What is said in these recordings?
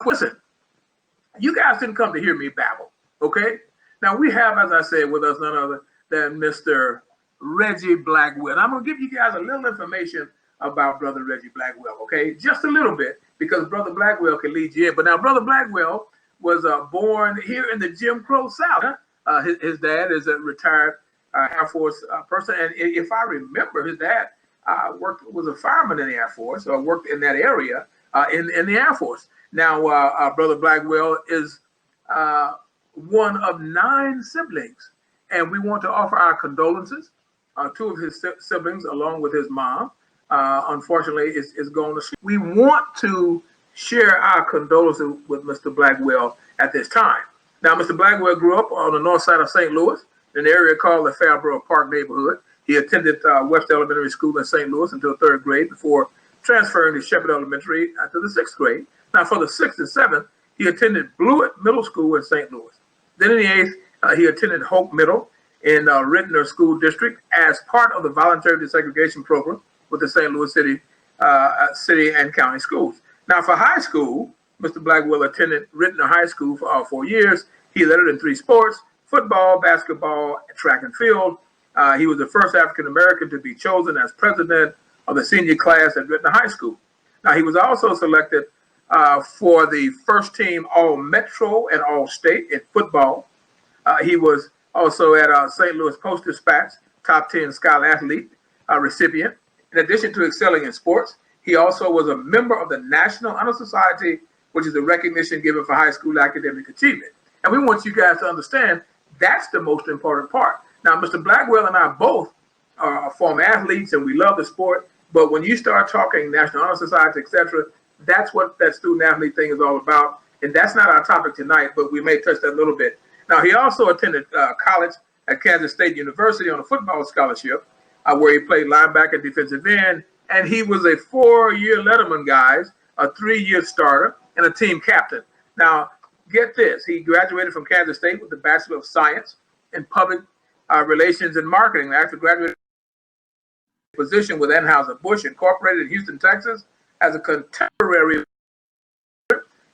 Listen, you guys didn't come to hear me babble, okay? Now we have, as I said, with us none other than Mr. Reggie Blackwell. And I'm gonna give you guys a little information about Brother Reggie Blackwell, okay? Just a little bit, because Brother Blackwell can lead you in. But now, Brother Blackwell was born here in the Jim Crow South. His dad is a retired Air Force person, and if I remember, his dad was a fireman in the Air Force, or worked in that area in the Air Force. Now, Brother Blackwell is one of 9 siblings, and we want to offer our condolences. 2 of his siblings, along with his mom, unfortunately, is going to sleep. We want to share our condolences with Mr. Blackwell at this time. Now, Mr. Blackwell grew up on the north side of St. Louis, in an area called the Farborough Park neighborhood. He attended West Elementary School in St. Louis until 3rd grade before transferring to Shepherd Elementary to the 6th grade. Now, for the 6th and 7th, he attended Blewett Middle School in St. Louis. Then in the 8th, he attended Hope Middle in Rittner School District as part of the voluntary desegregation program with the St. Louis City and County Schools. Now, for high school, Mr. Blackwell attended Rittner High School for all 4 years. He lettered in 3 sports: football, basketball, and track and field. He was the first African American to be chosen as president of the senior class at Rittner High School. Now, he was also selected for the first team All-Metro and All-State in football. He was also at St. Louis Post-Dispatch, top 10 Scholar Athlete recipient. In addition to excelling in sports, he also was a member of the National Honor Society, which is a recognition given for high school academic achievement. And we want you guys to understand that's the most important part. Now, Mr. Blackwell and I both are former athletes, and we love the sport. But when you start talking National Honor Society, etc., that's what that student athlete thing is all about. And that's not our topic tonight, but we may touch that a little bit. Now, he also attended college at Kansas State University on a football scholarship, where he played linebacker, defensive end, and he was a 4-year Letterman, guys, a 3-year starter, and a team captain. Now, get this. He graduated from Kansas State with the Bachelor of Science in Public Relations and Marketing. After graduating, position with Anheuser-Busch Incorporated in Houston, Texas, as a contemporary.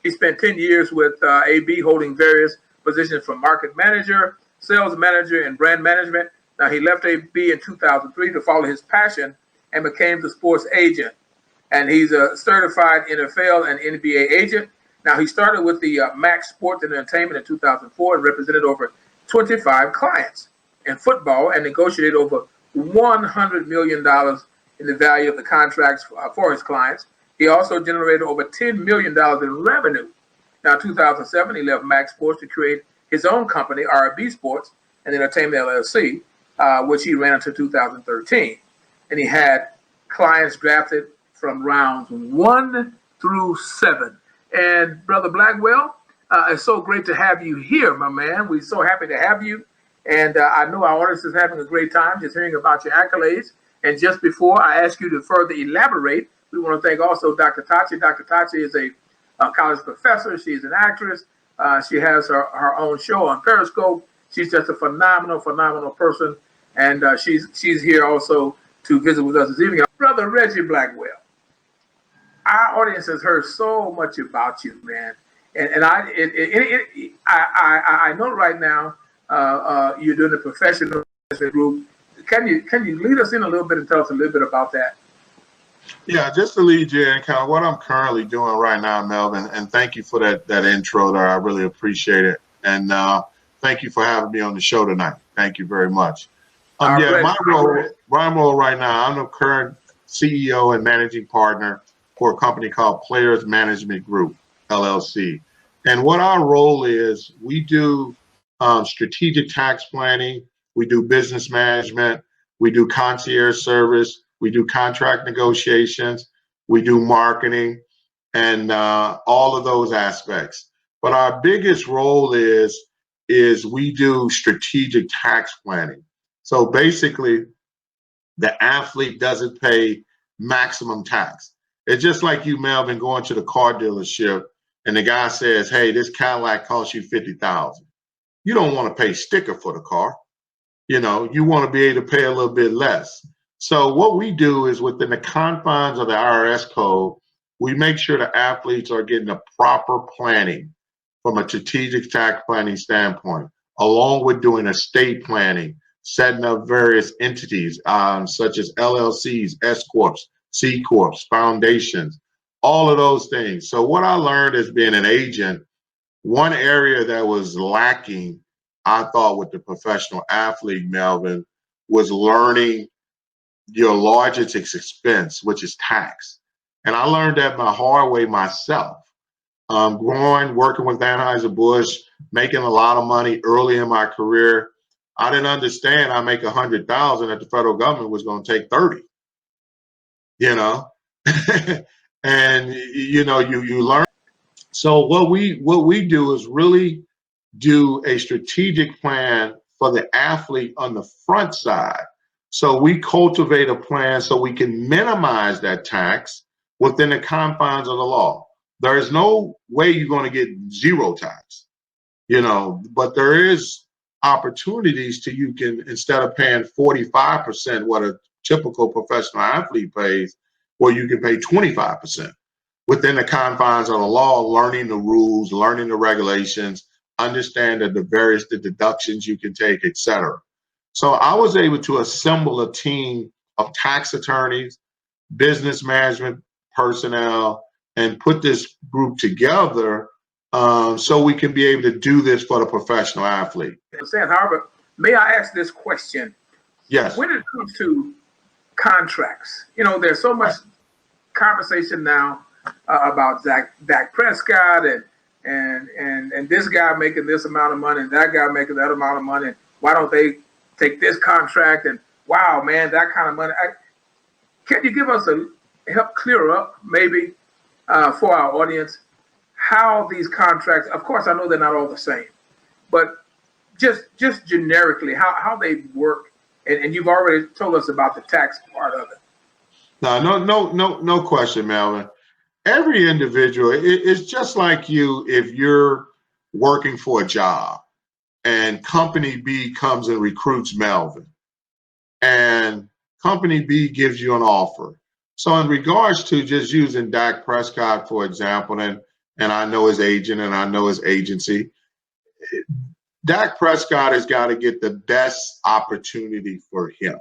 He spent 10 years with AB, holding various positions from market manager, sales manager, and brand management. Now, he left AB in 2003 to follow his passion and became the sports agent. And he's a certified NFL and NBA agent. Now, he started with the Max Sports and Entertainment in 2004 and represented over 25 clients in football and negotiated over $100 million in the value of the contracts for his clients. He also generated over $10 million in revenue. Now, in 2007, he left Max Sports to create his own company, RB Sports and Entertainment LLC, which he ran until 2013. And he had clients drafted from rounds 1 through 7. And Brother Blackwell, it's so great to have you here, my man. We're so happy to have you. And I know our audience is having a great time just hearing about your accolades. And just before I ask you to further elaborate, we want to thank also Dr. Tachi. Dr. Tachi is a college professor. She's an actress. She has her own show on Periscope. She's just a phenomenal person. And she's here also to visit with us this evening. Brother Reggie Blackwell, our audience has heard so much about you, man. And I know right now you're doing a professional group. Can you lead us in a little bit and tell us a little bit about that? Yeah, just to lead you in, kind of what I'm currently doing right now, Melvin, and thank you for that intro there. I really appreciate it. And thank you for having me on the show tonight. Thank you very much. My role right now, I'm the current CEO and managing partner for a company called Players Management Group, LLC. And what our role is, we do strategic tax planning, we do business management, we do concierge service, we do contract negotiations, we do marketing, and all of those aspects. But our biggest role is we do strategic tax planning. So basically, the athlete doesn't pay maximum tax. It's just like you, Melvin, going to the car dealership and the guy says, hey, this Cadillac costs you $50,000. You don't want to pay sticker for the car. You know, you want to be able to pay a little bit less. So what we do is within the confines of the IRS code, we make sure the athletes are getting the proper planning from a strategic tax planning standpoint, along with doing estate planning, setting up various entities such as LLCs, S Corps, C Corps, foundations, all of those things. So what I learned as being an agent, one area that was lacking, I thought, with the professional athlete, Melvin, was learning your largest expense, which is tax. And I learned that my hard way myself. Growing, working with Anheuser-Busch, making a lot of money early in my career, I didn't understand I make 100,000 that the federal government was going to take 30, you know, and you learn. So what we do is really do a strategic plan for the athlete on the front side. So we cultivate a plan so we can minimize that tax within the confines of the law. There is no way you're going to get zero tax, but there is opportunities to, you can, instead of paying 45% what a typical professional athlete pays, well, you can pay 25% within the confines of the law, learning the rules, learning the regulations, understand the deductions you can take, etc. So I was able to assemble a team of tax attorneys, business management personnel, and put this group together so we can be able to do this for the professional athlete. However, may I ask this question? Yes. When it comes to contracts, there's so much conversation now about Dak Prescott and this guy making this amount of money and that guy making that amount of money. Why don't they take this contract? And wow, man, that kind of money. Can you give us help clear up maybe for our audience how these contracts? Of course, I know they're not all the same, but just generically how they work. And you've already told us about the tax part of it. No question, Melvin. Every individual, it's just like you if you're working for a job and company B comes and recruits Melvin and company B gives you an offer. So in regards to just using Dak Prescott, for example, and I know his agent and I know his agency, Dak Prescott has got to get the best opportunity for him.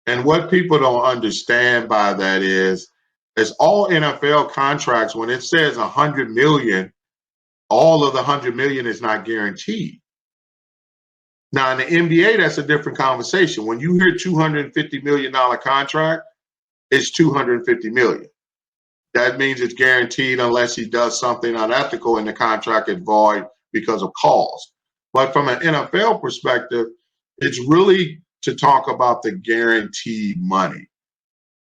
And what people don't understand by that is all NFL contracts, when it says 100 million, all of the 100 million is not guaranteed. Now in the NBA, that's a different conversation. When you hear $250 million contract, it's 250 million. That means it's guaranteed unless he does something unethical and the contract is void because of cause. But from an NFL perspective, it's really to talk about the guaranteed money,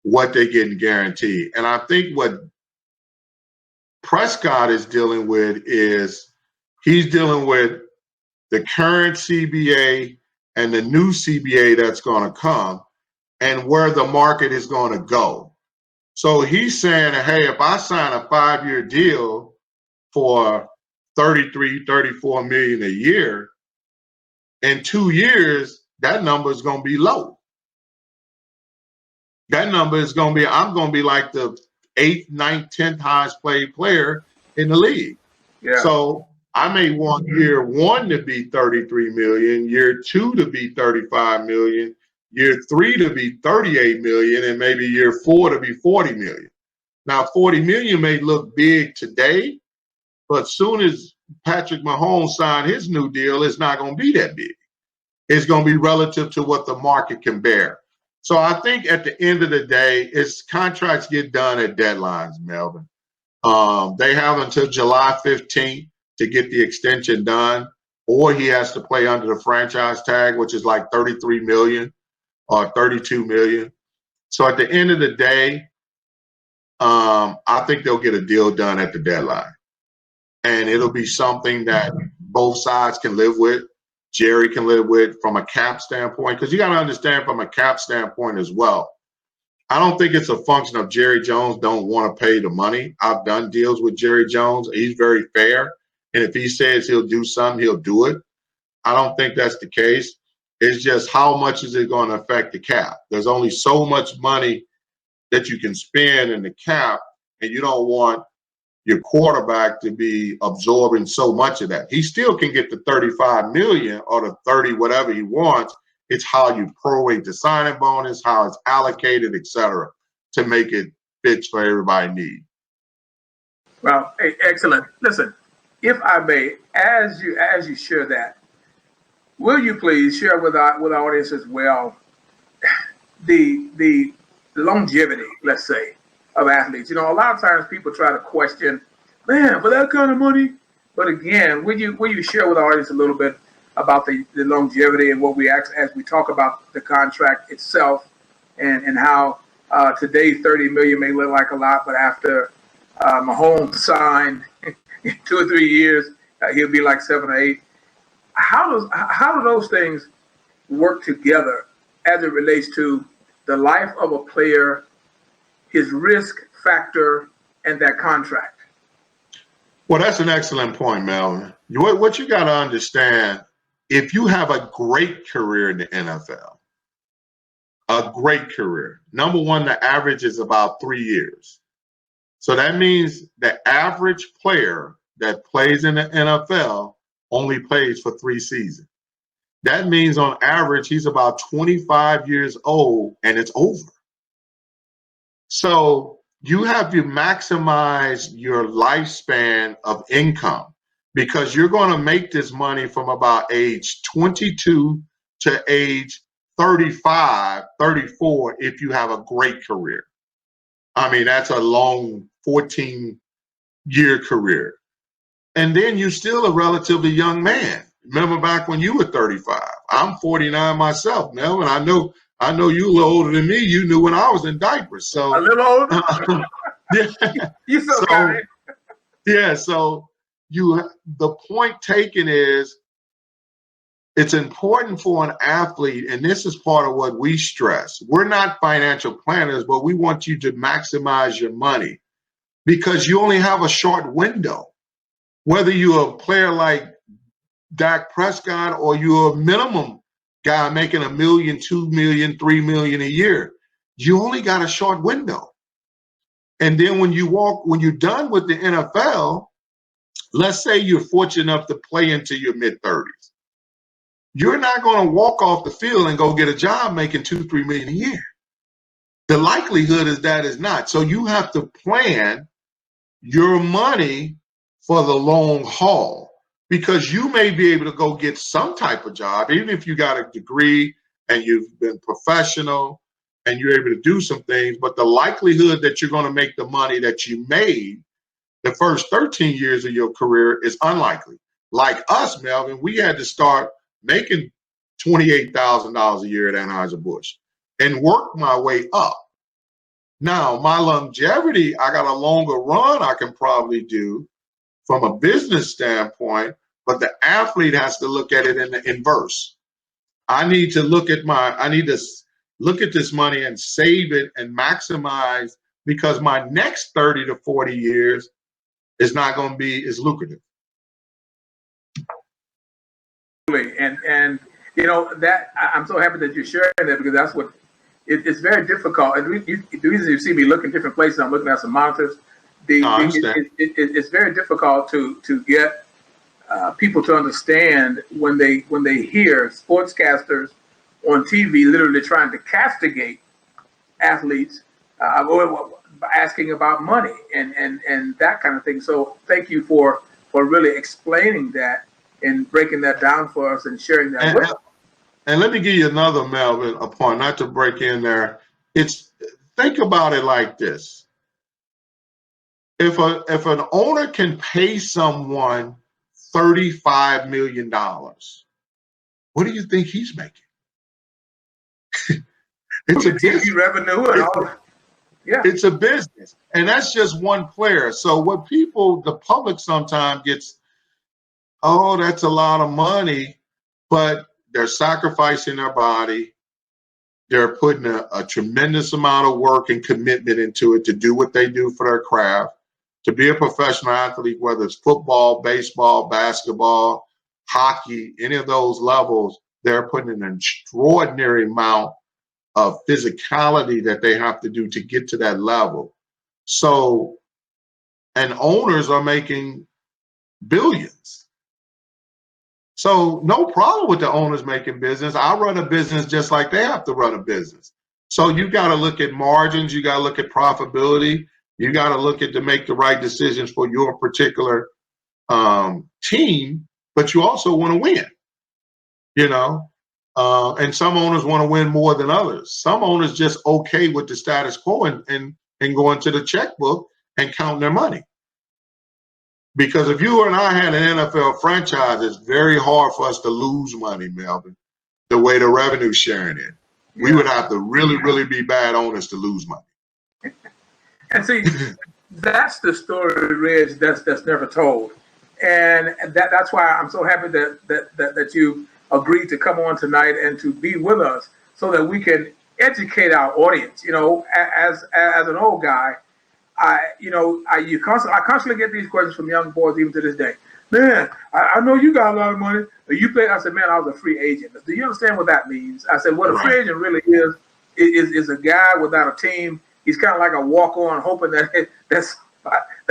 what they're getting guaranteed. And I think what Prescott is dealing with is he's dealing with the current CBA and the new CBA that's going to come and where the market is going to go. So he's saying, hey, if I sign a 5-year deal for 33, 34 million a year, in 2 years, that number is going to be low. That number is going to be, I'm going to be like the 8th, 9th, 10th highest paid player in the league. Yeah. So I may want year 1 to be 33 million, year 2 to be 35 million, year 3 to be 38 million, and maybe year 4 to be 40 million. Now, 40 million may look big today, but soon as Patrick Mahomes signed his new deal, it's not going to be that big. It's going to be relative to what the market can bear. So I think at the end of the day, it's contracts get done at deadlines, Melvin. They have until July 15th to get the extension done, or he has to play under the franchise tag, which is like 33 million or 32 million. So at the end of the day, I think they'll get a deal done at the deadline. And it'll be something that both sides can live with. Jerry can live with from a cap standpoint, because you got to understand from a cap standpoint as well. I don't think it's a function of Jerry Jones don't want to pay the money. I've done deals with Jerry Jones. He's very fair. And if he says he'll do something, he'll do it. I don't think that's the case. It's just how much is it going to affect the cap? There's only so much money that you can spend in the cap and you don't want your quarterback to be absorbing so much of that. He still can get the 35 million or the 30, whatever he wants. It's how you prorate the signing bonus, how it's allocated, etc., to make it fit for everybody's need. Well, hey, excellent. Listen, if I may, as you share that, will you please share with our audience as well the longevity, let's say, of athletes? You know, a lot of times people try to question, man, for that kind of money. But again, will you share with our audience a little bit about the longevity and what we ask as we talk about the contract itself, and how today 30 million may look like a lot, but after Mahomes signed in 2 or 3 years, he'll be like 7 or 8. How do those things work together as it relates to the life of a player, his risk factor, and that contract? Well, that's an excellent point, Melvin. What you got to understand, if you have a great career in the NFL, a great career, number one, the average is about 3 years. So that means the average player that plays in the NFL only plays for 3 seasons. That means on average, he's about 25 years old and it's over. So you have to maximize your lifespan of income, because you're going to make this money from about age 22 to age 35, 34 if you have a great career. I mean, that's a long 14-year career. And then you're still a relatively young man. Remember back when you were 35. I'm 49 myself, Melvin. I know you a little older than me. You knew when I was in diapers. So a little older. yeah. You still got it. Yeah. So the point taken is, it's important for an athlete, and this is part of what we stress. We're not financial planners, but we want you to maximize your money, because you only have a short window. Whether you're a player like Dak Prescott or you're a minimum guy making $1 million, $2 million, $3 million a year, you only got a short window. And then when you're done with the NFL, let's say you're fortunate enough to play into your mid-30s. You're not going to walk off the field and go get a job making $2-3 million a year. The likelihood is that is not. So you have to plan your money for the long haul, because you may be able to go get some type of job, even if you got a degree and you've been professional and you're able to do some things, but the likelihood that you're going to make the money that you made the first 13 years of your career is unlikely. Like us, Melvin, we had to start making $28,000 a year at Anheuser-Busch and work my way up. Now, my longevity, I got a longer run I can probably do from a business standpoint, but the athlete has to look at it in the inverse. I need to look at this money and save it and maximize, because my next 30 to 40 years is not going to be as lucrative. And you know that I'm so happy that you're sharing that, because that's what it's very difficult. And the reason you see me looking different places, I'm looking at some monitors. It's very difficult to get people to understand when they hear sportscasters on TV literally trying to castigate athletes, asking about money and that kind of thing. So thank you for really explaining that and breaking that down for us and sharing that with us. And let me give you another, Melvin, a point, not to break in there. Think about it like this. If an owner can pay someone $35 million, what do you think he's making? It's a business. Revenue and all. Yeah. It's a business. And that's just one player. So what the public sometimes gets, oh, that's a lot of money, but they're sacrificing their body. They're putting a tremendous amount of work and commitment into it to do what they do for their craft, to be a professional athlete, whether it's football, baseball, basketball, hockey, any of those levels. They're putting an extraordinary amount of physicality that they have to do to get to that level. So and owners are making billions. So no problem with the owners making business. I run a business just like they have to run a business. So you got to look at margins. You got to look at profitability. You got to look at to make the right decisions for your particular team, but you also want to win, you know. And some owners want to win more than others. Some owners just okay with the status quo and going to the checkbook and counting their money. Because if you and I had an NFL franchise, it's very hard for us to lose money, Melvin, the way the revenue sharing is. We would have to really, really be bad owners to lose money. And see, that's the story, Reg, that's never told. And that's why I'm so happy that you agreed to come on tonight and to be with us so that we can educate our audience. You know, as an old guy, I constantly get these questions from young boys even to this day. Man, I know you got a lot of money. You play? I said, man, I was a free agent. Do you understand what that means? I said, what a free agent really is a guy without a team. He's kind of like a walk-on, hoping that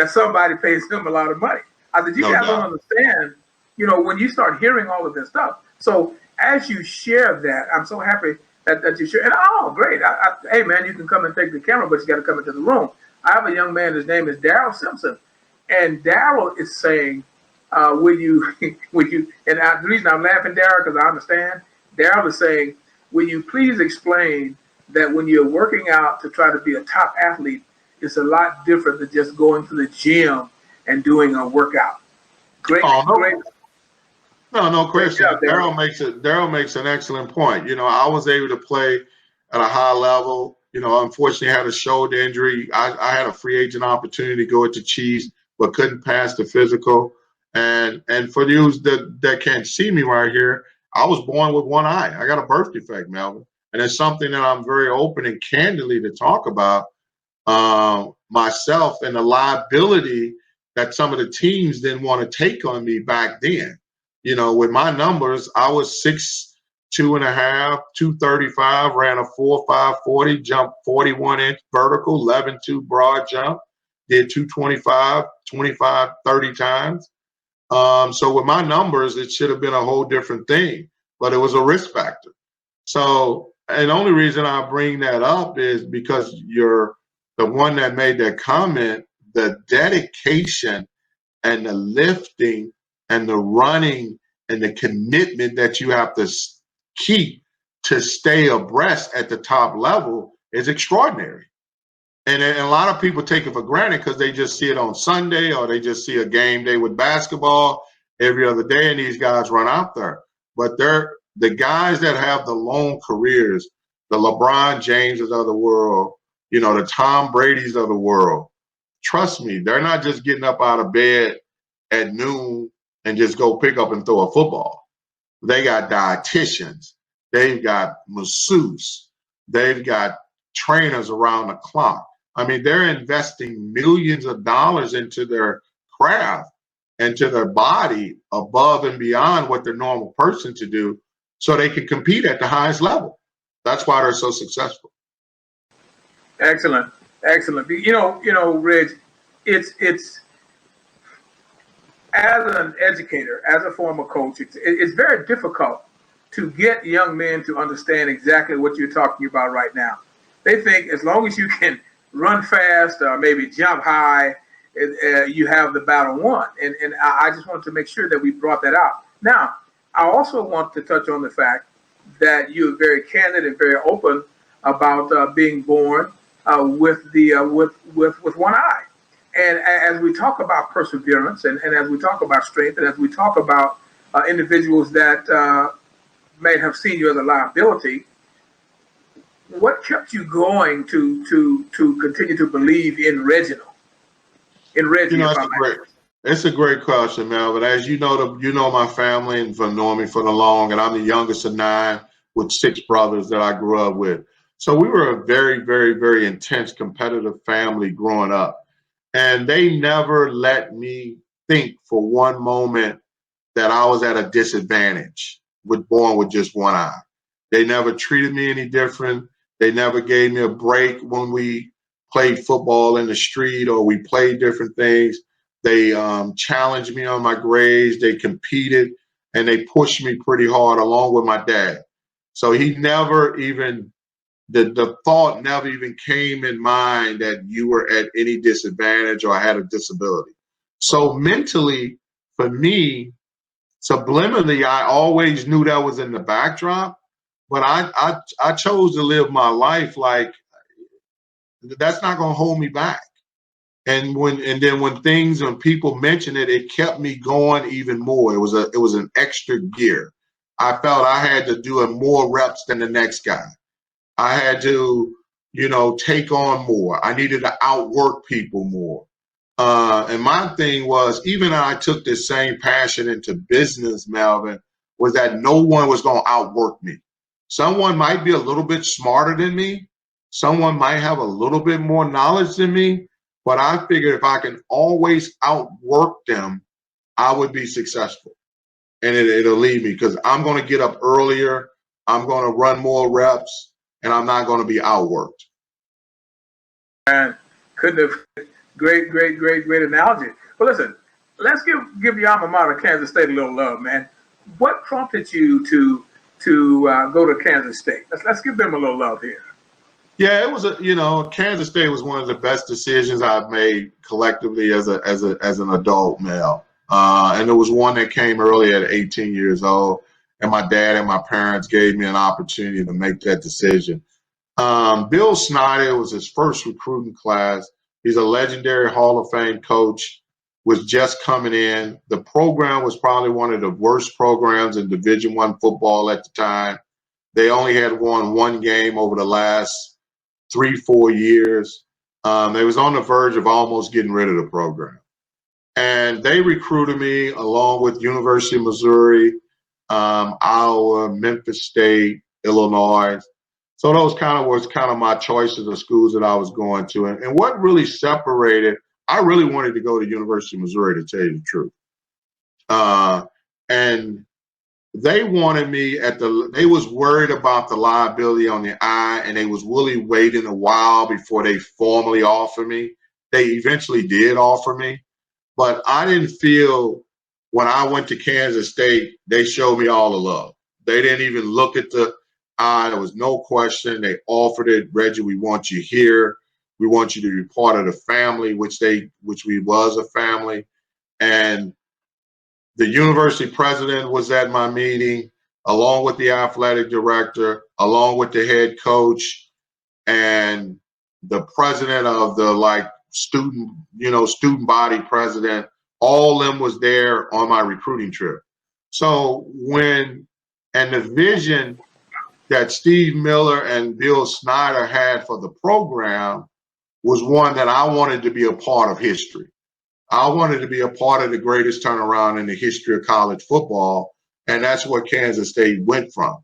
somebody pays him a lot of money. I said, you guys don't understand. You know, when you start hearing all of this stuff. So as you share that, I'm so happy that you share. And oh, great! Hey, man, you can come and take the camera, but you got to come into the room. I have a young man. His name is Daryl Simpson, and Daryl is saying, "Will you?" And the reason I'm laughing, Daryl, because I understand. Daryl is saying, "Will you please explain that when you're working out to try to be a top athlete, it's a lot different than just going to the gym and doing a workout." Great. No question. Daryl makes an excellent point. You know, I was able to play at a high level. You know, unfortunately, I had a shoulder injury. I had a free agent opportunity to go into Chiefs, but couldn't pass the physical. And for you that can't see me right here, I was born with one eye. I got a birth defect, Melvin, and it's something that I'm very open and candidly to talk about myself and the liability that some of the teams didn't want to take on me back then. You know, with my numbers, I was 6'2.5", 235, ran a 4.5 40, jumped 41-inch vertical, 11.2 broad jump, did 225, 25, 30 times. So with my numbers, it should have been a whole different thing, but it was a risk factor. So, and the only reason I bring that up is because you're the one that made that comment, the dedication and the lifting and the running and the commitment that you have to keep to stay abreast at the top level is extraordinary. And a lot of people take it for granted because they just see it on Sunday or they just see a game day with basketball every other day and these guys run out there. But they're the guys that have the long careers, the LeBron Jameses of the world, you know, the Tom Brady's of the world. Trust me, they're not just getting up out of bed at noon and just go pick up and throw a football. They got dietitians. They've got masseuses. They've got trainers around the clock. I mean, they're investing millions of dollars into their craft and to their body above and beyond what the normal person to do so they can compete at the highest level. That's why they're so successful. Excellent. You know, Reg, it's as an educator, as a former coach, it's very difficult to get young men to understand exactly what you're talking about right now. They think as long as you can run fast or maybe jump high, you have the battle won. And I just wanted to make sure that we brought that out. Now, I also want to touch on the fact that you're very candid and very open about being born with one eye. And as we talk about perseverance and as we talk about strength and as we talk about individuals that may have seen you as a liability, what kept you going to continue to believe in Reginald? In Reggie, you know, it's a great question, Melvin. As you know, you know my family and for knowing me for the long, and I'm the youngest of 9 with 6 brothers that I grew up with. So we were a very, very, very intense competitive family growing up. And they never let me think for one moment that I was at a disadvantage with born with just one eye. They never treated me any different. They never gave me a break when we played football in the street or we played different things. They challenged me on my grades. They competed and they pushed me pretty hard along with my dad. So he never even, the thought never even came in mind that you were at any disadvantage or had a disability. So mentally, for me, subliminally, I always knew that was in the backdrop, but I chose to live my life like that's not going to hold me back. And then when people mentioned it, it kept me going even more. It was an extra gear. I felt I had to do more reps than the next guy. I had to, take on more. I needed to outwork people more. And my thing was, even though I took this same passion into business, Melvin, was that no one was going to outwork me. Someone might be a little bit smarter than me. Someone might have a little bit more knowledge than me. But I figured if I can always outwork them, I would be successful. And it'll lead me because I'm going to get up earlier. I'm going to run more reps and I'm not going to be outworked. And couldn't have, great analogy. But listen, let's give your alma mater, Kansas State, a little love, man. What prompted you to go to Kansas State? Let's give them a little love here. Yeah, it was Kansas State was one of the best decisions I've made collectively as an adult male. And it was one that came early at 18 years old. And my dad and my parents gave me an opportunity to make that decision. Bill Snyder was his first recruiting class. He's a legendary Hall of Fame coach, was just coming in. The program was probably one of the worst programs in Division I football at the time. They only had won one game over the last 3-4 years. They was on the verge of almost getting rid of the program. And they recruited me along with University of Missouri, Iowa, Memphis State, Illinois. So those was my choices of schools that I was going to. And what really separated, I really wanted to go to University of Missouri, to tell you the truth. And they wanted me they was worried about the liability on the eye, and they was really waiting a while before they formally offered me. They eventually did offer me, but I didn't feel when I went to Kansas State, they showed me all the love. They didn't even look at the eye. There was no question. They offered it. Reggie, we want you here. We want you to be part of the family, which we was a family. And the university president was at my meeting, along with the athletic director, along with the head coach, and the president of the student body president. All of them was there on my recruiting trip. So the vision that Steve Miller and Bill Snyder had for the program was one that I wanted to be a part of history. I wanted to be a part of the greatest turnaround in the history of college football, and that's what Kansas State went from.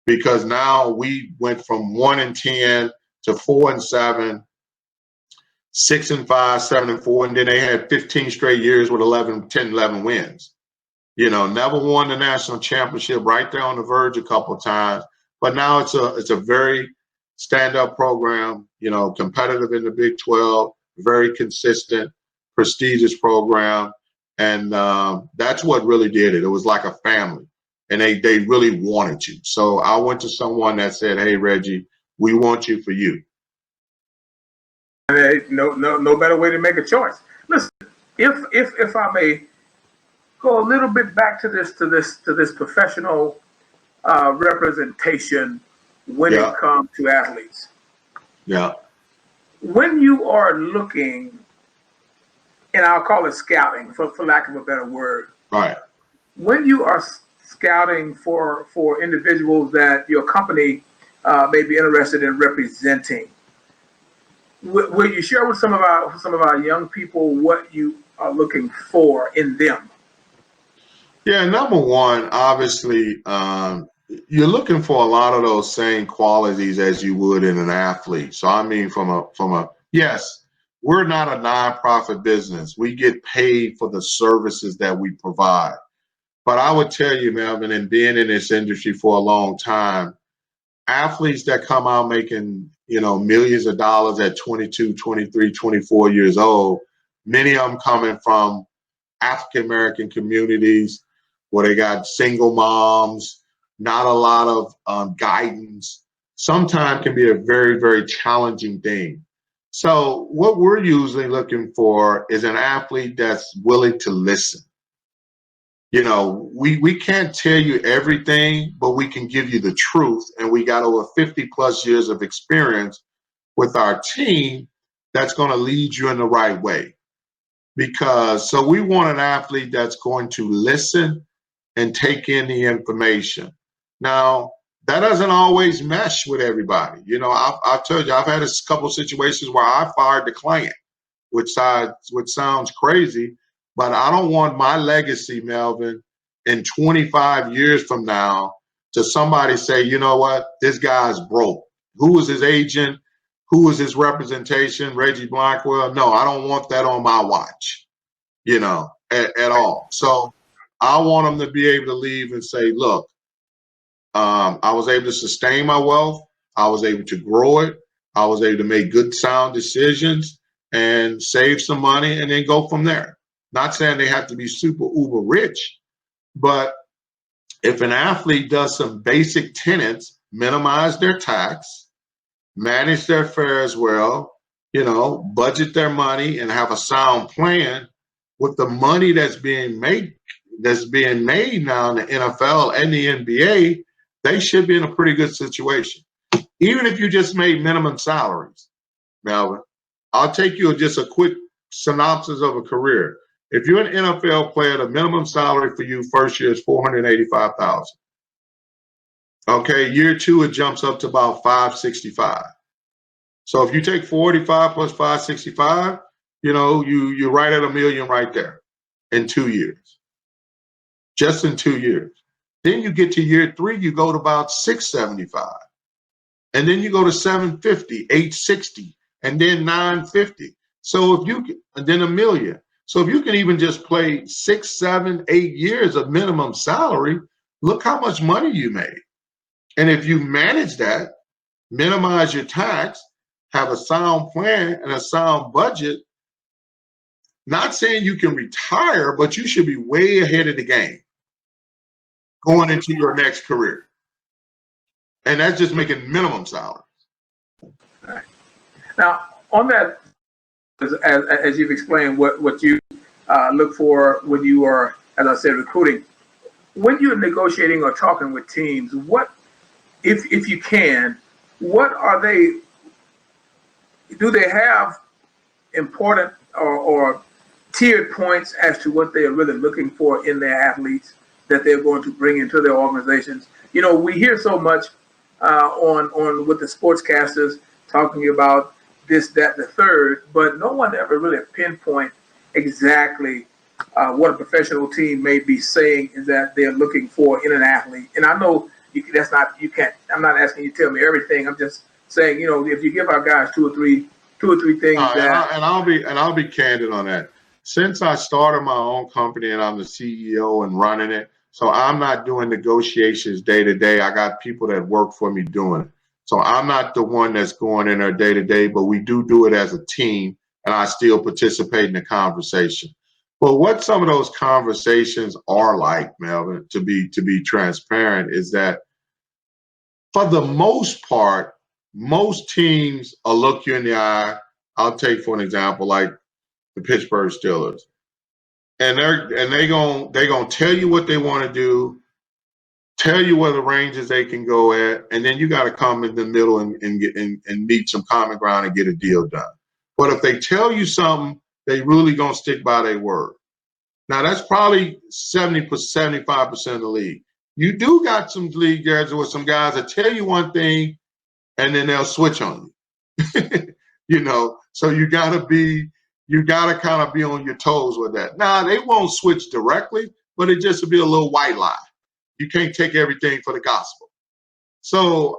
Because now we went from 1-10 to 4-7, 6-5, 7-4, and then they had 15 straight years with 11 wins. Never won the national championship, right there on the verge a couple of times. But now it's a very stand-up program, competitive in the Big 12, very consistent, prestigious program. And that's what really did it. It was like a family, and they really wanted you. So I went to someone that said, hey, Reggie, we want you for you. No better way to make a choice. Listen, if I may go a little bit back to this professional representation when it comes to athletes. Yeah. When you are looking, and I'll call it scouting for lack of a better word. Right. When you are scouting for individuals that your company may be interested in representing, will you share with some of our young people what you are looking for in them? Yeah, number one, obviously, you're looking for a lot of those same qualities as you would in an athlete. So I mean, yes, we're not a nonprofit business. We get paid for the services that we provide. But I would tell you, Melvin, and being in this industry for a long time, athletes that come out making millions of dollars at 22, 23, 24 years old. Many of them coming from African American communities where they got single moms, not a lot of guidance. Sometimes can be a very, very challenging thing. So what we're usually looking for is an athlete that's willing to listen. We can't tell you everything, but we can give you the truth. And we got over 50 plus years of experience with our team that's going to lead you in the right way. So we want an athlete that's going to listen and take in the information. Now, that doesn't always mesh with everybody. I've told you, I've had a couple situations where I fired the client, which sounds crazy, but I don't want my legacy, Melvin, in 25 years from now to somebody say, you know what, this guy's broke. Who was his agent? Who was his representation? Reggie Blackwell? No, I don't want that on my watch, at all. So I want them to be able to leave and say, look, I was able to sustain my wealth. I was able to grow it. I was able to make good, sound decisions and save some money and then go from there. Not saying they have to be super uber rich, but if an athlete does some basic tenets, minimize their tax, manage their affairs well, budget their money and have a sound plan with the money that's being made now in the NFL and the NBA, they should be in a pretty good situation. Even if you just made minimum salaries, Melvin, I'll take you just a quick synopsis of a career. If you're an NFL player, the minimum salary for you first year is $485,000. Okay, year two, it jumps up to about $565,000. So if you take 485 plus 565, you're right at $1 million right there in 2 years. Just in 2 years. Then you get to year three, you go to about 675. And then you go to 750, 860, and then 950. So and then $1 million. So if you can even just play 6, 7, 8 years of minimum salary, look how much money you made. And if you manage that, minimize your tax, have a sound plan and a sound budget, not saying you can retire, but you should be way ahead of the game going into your next career. And that's just making minimum salary. Right. Now, on that, as you've explained, what you look for when you are, as I said, recruiting, when you're negotiating or talking with teams, what, if you can, what are they, do they have important or tiered points as to what they are really looking for in their athletes that they're going to bring into their organizations? We hear so much on with the sportscasters talking about this, that, the third, but no one ever really pinpoint exactly what a professional team may be saying is that they're looking for in an athlete. And I know I'm not asking you to tell me everything. I'm just saying, if you give our guys two or three things I'll be candid on that. Since I started my own company and I'm the CEO and running it, so I'm not doing negotiations day to day. I got people that work for me doing it. So I'm not the one that's going in there day to day, but we do it as a team, and I still participate in the conversation. But what some of those conversations are like, Melvin, to be transparent, is that for the most part, most teams will look you in the eye. I'll take for an example like the Pittsburgh Steelers, and they gonna tell you what they want to do, tell you where the ranges they can go at, and then you got to come in the middle and meet some common ground and get a deal done. But if they tell you something, they really gonna stick by their word. Now that's probably 75% of the league. You do got some league guys with some guys that tell you one thing and then they'll switch on you. So you gotta kind of be on your toes with that. Now they won't switch directly, but it just will be a little white lie. You can't take everything for the gospel. So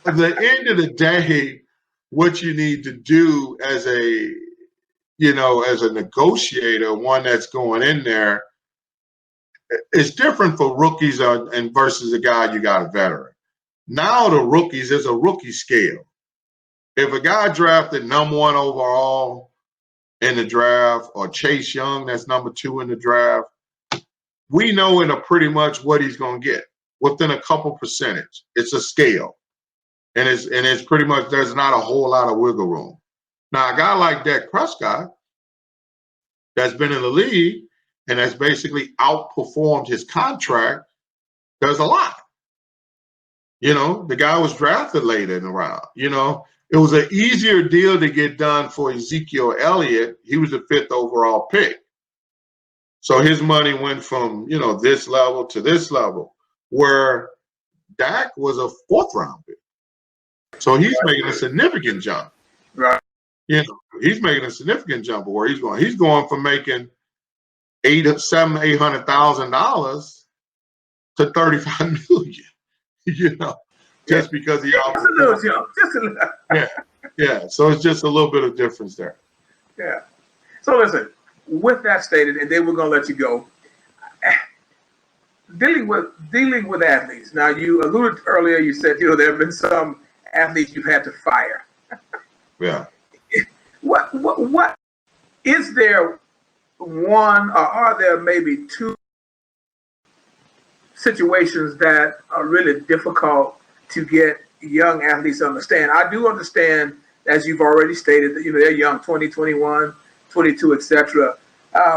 at the end of the day, what you need to do as a negotiator, one that's going in there, it's different for rookies and versus a guy you got a veteran. Now the rookies, there's a rookie scale. If a guy drafted #1 overall in the draft, or Chase Young, that's #2 in the draft, we know in a pretty much what he's going to get within a couple percentage. It's a scale, and it's pretty much, there's not a whole lot of wiggle room. Now a guy like Dak Prescott, that's been in the league and that's basically outperformed his contract, there's a lot. You know, the guy was drafted late in the round. You know, it was an easier deal to get done for Ezekiel Elliott. He was the 5th overall pick. So his money went from, you know, this level to this level, where Dak was a 4th round pick. So he's making a significant jump. Right. You know, he's making a significant jump where he's going. He's going from making $800,000 to $35 million. You know, just because he just a little jump, just a little. Yeah. So it's just a little bit of difference there. Yeah. So listen, with that stated, and then we're gonna let you go. Dealing with athletes. Now, you alluded earlier. You said, you know, there have been some athletes you've had to fire. Yeah. What is there one, or are there maybe two situations that are really difficult to get young athletes to understand? I do understand, as you've already stated, that, you know, they're young, 20, 21, 22, etc.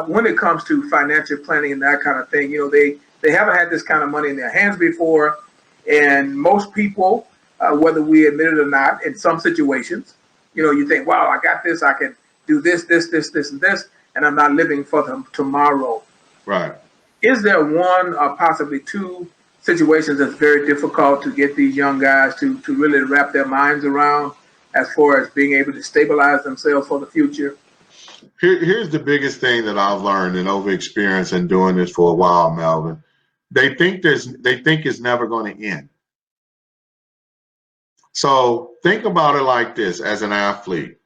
When it comes to financial planning and that kind of thing, you know, they haven't had this kind of money in their hands before. And most people, whether we admit it or not, in some situations, you know, you think, wow, I got this, I can do this, and this, and I'm not living for them tomorrow. Right. Is there one or possibly two situations that's very difficult to get these young guys to really wrap their minds around, as far as being able to stabilize themselves for the future? Here's the biggest thing that I've learned and over experience in doing this for a while, Melvin. They think it's never going to end. So think about it like this: as an athlete,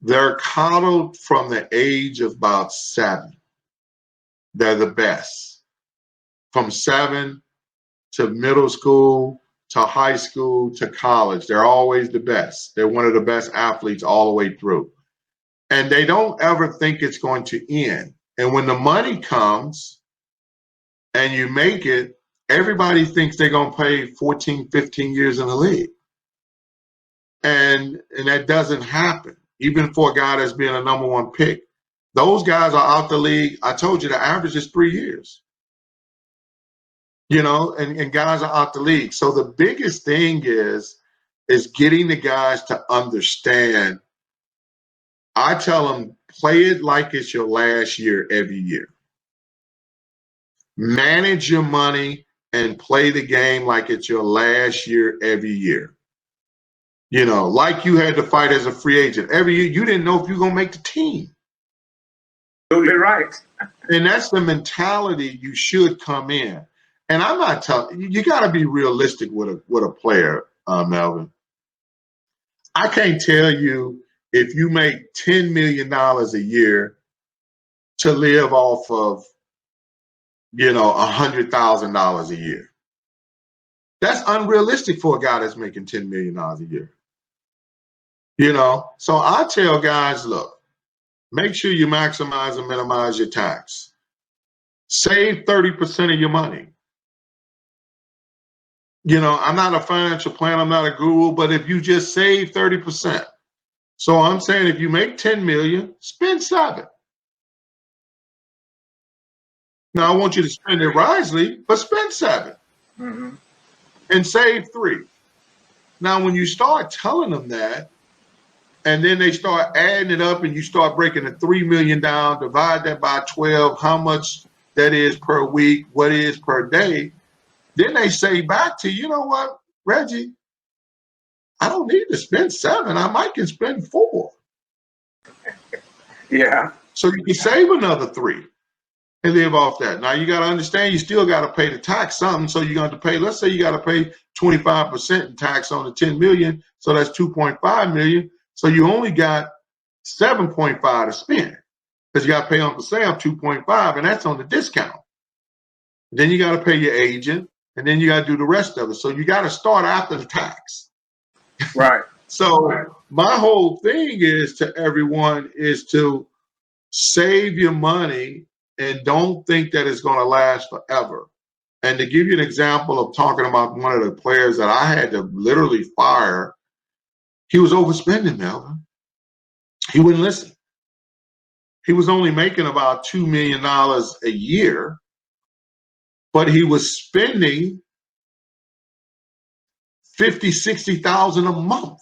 they're coddled from the age of about 7. They're the best. From 7 to middle school, to high school, to college, they're always the best. They're one of the best athletes all the way through. And they don't ever think it's going to end. And when the money comes and you make it, everybody thinks they're going to play 14, 15 years in the league. And that doesn't happen, even for a guy that's being a #1 pick. Those guys are out the league. I told you the average is 3 years. You know, and guys are out the league. So the biggest thing is getting the guys to understand. I tell them, play it like it's your last year every year. Manage your money and play the game like it's your last year every year. You know, like you had to fight as a free agent. Every year, you didn't know if you were going to make the team. Absolutely right. And that's the mentality you should come in. And I'm not telling you, got to be realistic with a player, Melvin. I can't tell you, if you make $10 million a year, to live off of, you know, $100,000 a year. That's unrealistic for a guy that's making $10 million a year. You know, so I tell guys, look, make sure you maximize and minimize your tax. Save 30% of your money. You know, I'm not a financial planner, I'm not a guru, but if you just save 30%. So I'm saying, if you make 10 million, spend 7. Now I want you to spend it wisely, but spend 7 and save 3. Now, when you start telling them that, and then they start adding it up, and you start breaking the 3 million down, divide that by 12, how much that is per week, what is per day, then they say back to you, know what, Reggie, I don't need to spend 7. I might can spend 4. Yeah. So you can save another 3 and live off that. Now you got to understand, you still got to pay the tax something. So you're going to pay, let's say you got to pay 25% in tax on the 10 million. So that's 2.5 million. So you only got 7.5 to spend, because you got to pay Uncle Sam 2.5, and that's on the discount. Then you got to pay your agent. and then you got to do the rest of it. So you got to start after the tax. Right. So my whole thing is to everyone is to save your money and don't think that it's going to last forever. And to give you an example of talking about one of the players that I had to literally fire, he was overspending, Melvin. He wouldn't listen. He was only making about $2 million a year, but he was spending 50, 60,000 a month.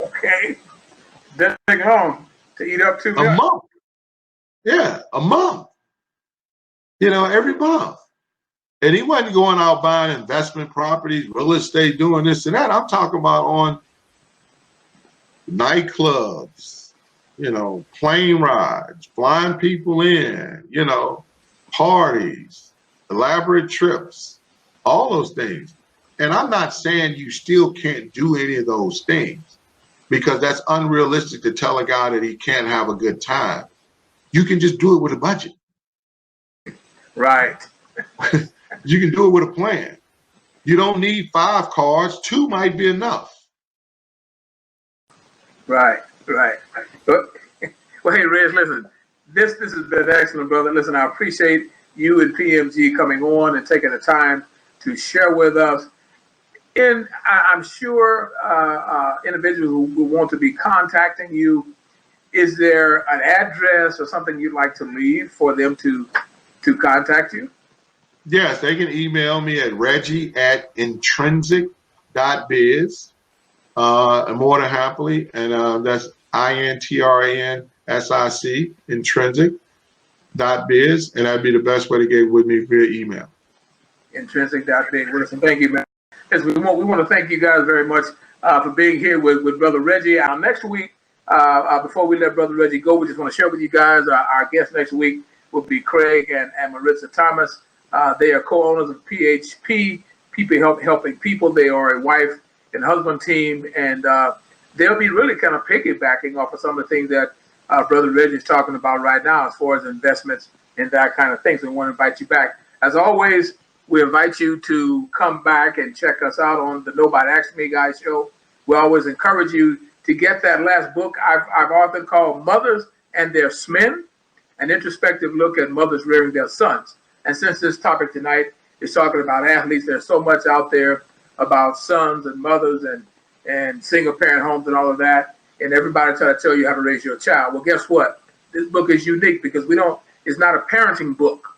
Okay. Doesn't take long to eat up $2 million. A month. Yeah, a month. Every month. And he wasn't going out buying investment properties, real estate, doing this and that. I'm talking about on nightclubs, plane rides, flying people in, parties, elaborate trips, all those things. And I'm not saying you still can't do any of those things, because that's unrealistic to tell a guy that he can't have a good time. You can just do it with a budget. Right. You can do it with a plan. You don't need 5 cars. 2 might be enough. Right. Well, hey, Reg, listen, this has been excellent, brother. Listen, I appreciate you and PMG coming on and taking the time to share with us. And I'm sure individuals who want to be contacting you, is there an address or something you'd like to leave for them to contact you? Yes, they can email me at reggie@intrinsic.biz. More than happily. And that's INTRANSIC, intrinsic.biz. And that'd be the best way to get with me via email. Intrinsic.biz. Listen, thank you, man. Yes, we want to thank you guys very much for being here with Brother Reggie. Next week, before we let Brother Reggie go, we just want to share with you guys our guest next week will be Craig and Maritza Thomas. They are co-owners of PHP, People Helping People. They are a wife and husband team, and they'll be really kind of piggybacking off of some of the things that Brother Reggie is talking about right now as far as investments and that kind of thing. So we want to invite you back. As always, we invite you to come back and check us out on the Nobody Asked Me Guys show. We always encourage you to get that last book I've authored called Mothers and Their Smen, an introspective look at mothers rearing their sons. And since this topic tonight is talking about athletes, there's so much out there about sons and mothers and single parent homes and all of that. And everybody try to tell you how to raise your child. Well, guess what? This book is unique because it's not a parenting book.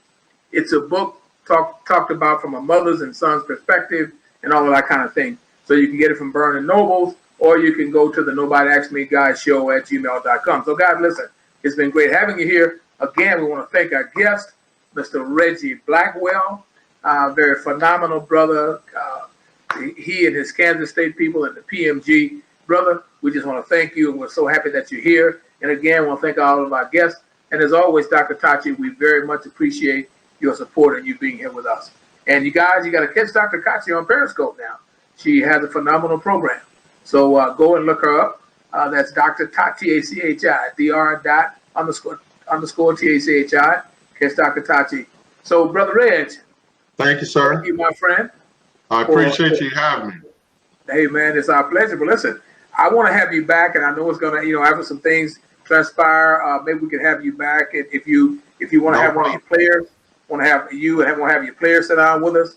It's a book talked about from a mother's and son's perspective and all of that kind of thing. So you can get it from Barnes & Nobles, or you can go to the Nobody Asked Me Guys show at gmail.com. So guys, listen, it's been great having you here. Again, we want to thank our guest, Mr. Reggie Blackwell, very phenomenal brother. He and his Kansas State people and the PMG. Brother, we just want to thank you, and we're so happy that you're here. And again, we want to thank all of our guests. And as always, Dr. Tachi, we very much appreciate your support and you being here with us. And you guys, you got to catch Dr. Tachi on Periscope now. She has a phenomenal program. So go and look her up. That's Dr. Tachi, Dr._Tachi. Catch Dr. Tachi. So, Brother Reg. Thank you, sir. Thank you, my friend. I appreciate you having me. Hey, man, it's our pleasure. But listen, I want to have you back, and I know it's going to, after some things transpire, maybe we can have you back. If you want to have one of your players, want to have your players sit down with us,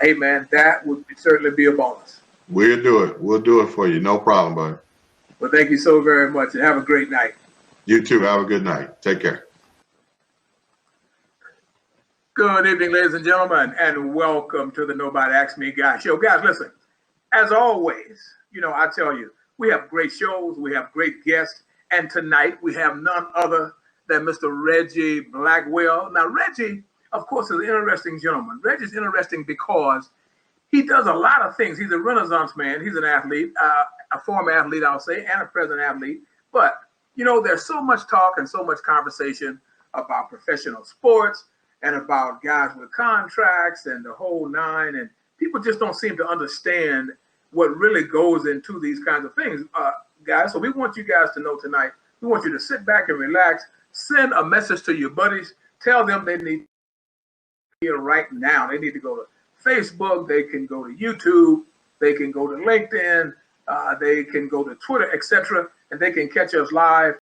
hey, man, that would certainly be a bonus. We'll do it. We'll do it for you. No problem, buddy. Well, thank you so very much, and have a great night. You too. Have a good night. Take care. Good evening, ladies and gentlemen, and welcome to the Nobody Asked Me Guys show. Guys, listen, as always, I tell you, we have great shows, we have great guests, and tonight we have none other than Mr. Reggie Blackwell. Now, Reggie, of course, is an interesting gentleman. Reggie's interesting because he does a lot of things. He's a Renaissance man. He's an athlete, a former athlete, I'll say, and a present athlete. But, there's so much talk and so much conversation about professional sports and about guys with contracts and the whole nine. And people just don't seem to understand what really goes into these kinds of things, guys. So we want you guys to know tonight, we want you to sit back and relax, send a message to your buddies, tell them they need media right now. They need to go to Facebook. They can go to YouTube. They can go to LinkedIn. They can go to Twitter, etc., and they can catch us live.